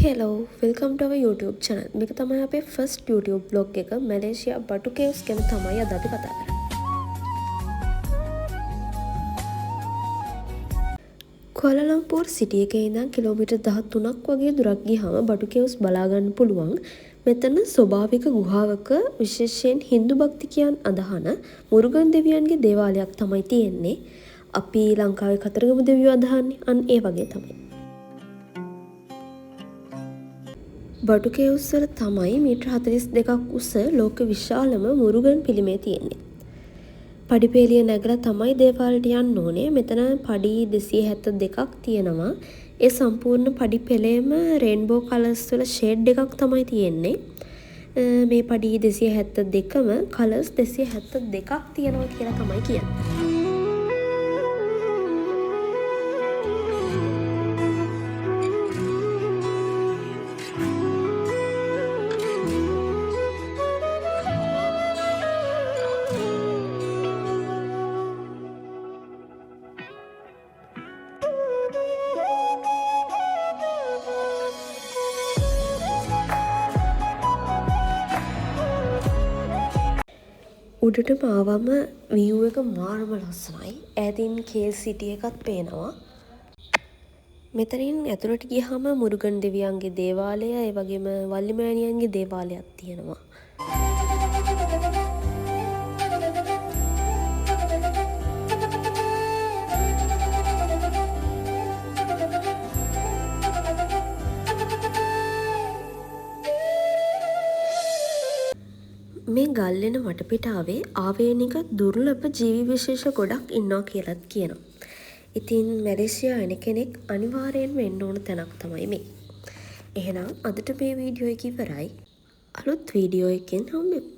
Hello, welcome to our YouTube channel. මේක තමයි අපේ first YouTube vlog එක. මැලේසියා බටු කේව්ස් ගැන තමයි අද අපි කතා කරන්නේ. කුවාලාලම්පූර් සිටි එකේ ඉඳන් කිලෝමීටර් 13ක් වගේ දුරක් ගියාම බටු කේව්ස් බලා ගන්න පුළුවන්. මෙතන ස්වභාවික ගුහාවක විශේෂයෙන් හින්දු භක්තිකයන් අදහන මුරුගන් දෙවියන්ගේ දේවාලයක් තමයි තියෙන්නේ. අපි ලංකාවේ කතරගම දෙවියෝ අදහන්නේ අන්න ඒ වගේ තමයි. බටු කේව්ස් වල තමයි මීටර් 42ක් උස ලෝක විශාලම මුරුගන් පිළිමය තියෙන්නේ. පඩිපෙළිය නැගලා තමයි දේවාලයට යන්න ඕනේ. මෙතන පඩි 272ක් තියෙනවා. ඒ සම්පූර්ණ පඩි පෙළේම රේන්බෝ කලර්ස් වල ෂේඩ් එකක් තමයි තියෙන්නේ. මේ පඩි 272ම කලර්ස් 272ක් තියෙනවා කියලා තමයි කියන්නේ. උඩටම ආවම view එක මාරම ලස්සනයි. ඈතින් KLCT එකත් පේනවා. මෙතනින් ඇතුළට ගියාම මුරුගන් දෙවියන්ගේ දේවාලය, ඒ වගේම වල්ලිමෑණියන්ගේ දේවාලයක් තියෙනවා. මේ ගල්ලෙන වටපිටාවේ ආවේනික දුර්ලභ ජීවි විශේෂ ගොඩක් ඉන්නවා කියලාත් කියනවා. ඉතින් මැලේසියා එන කෙනෙක් අනිවාර්යෙන්ම එන්න ඕන තැනක් තමයි මේ. එහෙනම් අදට මේ වීඩියෝ එක ඉවරයි. අලුත් වීඩියෝ එකකින් හම්බෙමු.